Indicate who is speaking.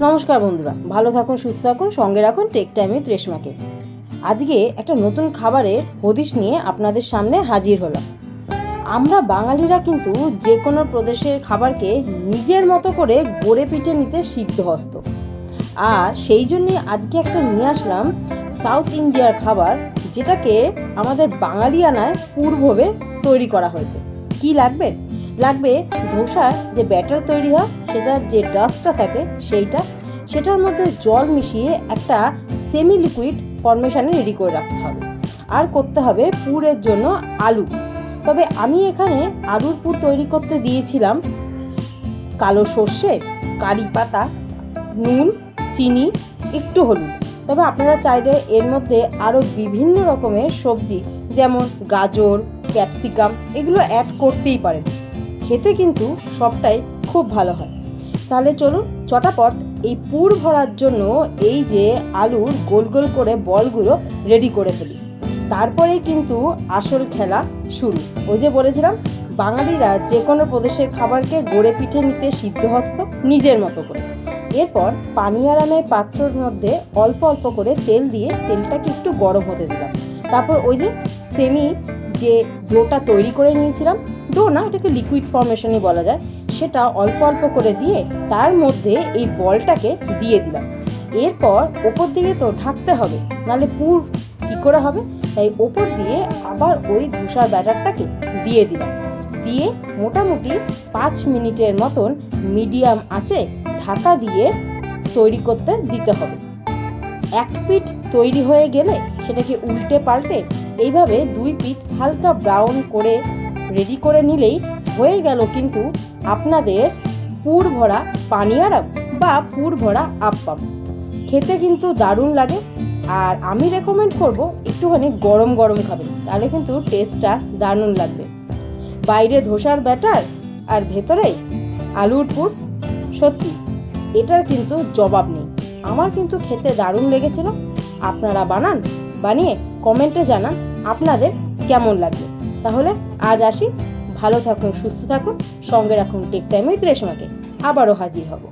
Speaker 1: নমস্কার বন্ধুরা, ভালো থাকুন, সুস্থ থাকুন, সঙ্গে রাখুন টেক টাইম উইথ রেশমাকে। আজকে একটা নতুন খাবারের হদিশ নিয়ে আপনাদের সামনে হাজির হলাম। আমরা বাঙালিরা কিন্তু যে কোনো প্রদেশের খাবারকে নিজের মতো করে গড়ে পিঠে নিতে সিদ্ধহস্ত, আর সেই জন্যে আজকে একটা নিয়ে আসলাম সাউথ ইন্ডিয়ার খাবার, যেটাকে আমাদের বাঙালিয়ানায় পুরভাবে তৈরি করা হয়েছে। কি লাগবে? লাগবে ধোসার যে ব্যাটার তৈরি হয়, সেটার যে ডাস্টটা থাকে সেটার মধ্যে জল মিশিয়ে একটা সেমি লিকুইড ফরমেশানে রেডি করে রাখতে হবে। আর করতে হবে পুরের জন্য আলু। তবে আমি এখানে আলুর পুর তৈরি করতে দিয়েছিলাম কালো সর্ষে, কারি পাতা, নুন, চিনি, একটু হলুদ। তবে আপনারা চাইলে এর মধ্যে আরও বিভিন্ন রকমের সবজি যেমন গাজর, ক্যাপসিকাম এগুলো অ্যাড করতেই পারেন। খেতে কিন্তু সবটাই খুব ভালো হয়। তাহলে চলুন চটাপট এই পুর ভরার জন্য এই যে আলুর গোল গোল করে বলগুলো রেডি করে ফেলি। তারপরেই কিন্তু আসল খেলা শুরু। ওই যে বলেছিলাম, বাঙালিরা যে কোনো প্রদেশের খাবারকে গড়ে পিঠে নিতে সিদ্ধহস্ত নিজের মতো করে। এরপর পানিয়ারামের পাত্রের মধ্যে অল্প অল্প করে তেল দিয়ে তেলটাকে একটু গরম হতে দিলাম। তারপর ওই যে সেমি যে ডোটা তৈরি করে নিয়েছিলাম, ডো না, এটাকে লিকুইড ফর্মেশনই বলা যায়, সেটা অল্প অল্প করে দিয়ে তার মধ্যে এই বলটাকে দিয়ে দিলাম। এরপর ওপর দিকে তো ঢাকতে হবে, নাহলে পুর কী করে হবে, তাই ওপর দিয়ে আবার ওই ধোসার ব্যাটারটাকে দিয়ে দিলাম। দিয়ে মোটামুটি 5 মিনিটের মতন মিডিয়াম আঁচে ঢাকা দিয়ে তৈরি করতে দিতে হবে। এক পিঠ তৈরি হয়ে গেলে সেটাকে উল্টে পাল্টে এইভাবে 2 পিঠ হালকা ব্রাউন করে রেডি করে নিলেই হয়ে গেল কিন্তু আপনাদের পুর ভরা পানিয়ারাম বা পুর ভরা আপ্পাম। খেতে কিন্তু দারুণ লাগে, আর আমি রেকমেন্ড করব একটুখানি গরম গরম খাবেন, তাহলে কিন্তু টেস্টটা দারুণ লাগবে। বাইরে ধোসার ব্যাটার আর ভেতরে আলুর পুর, সত্যি এটার কিন্তু জবাব নেই। আমার কিন্তু খেতে দারুণ লেগেছিল। আপনারা বানিয়ে কমেন্টে জানান আপনাদের কেমন লাগবে। তাহলে আজ আসি, ভালো থাকুন, সুস্থ থাকুন, সঙ্গে রাখুন টেক টাইম উইথ রেশমাকে। আবারও হাজির হব।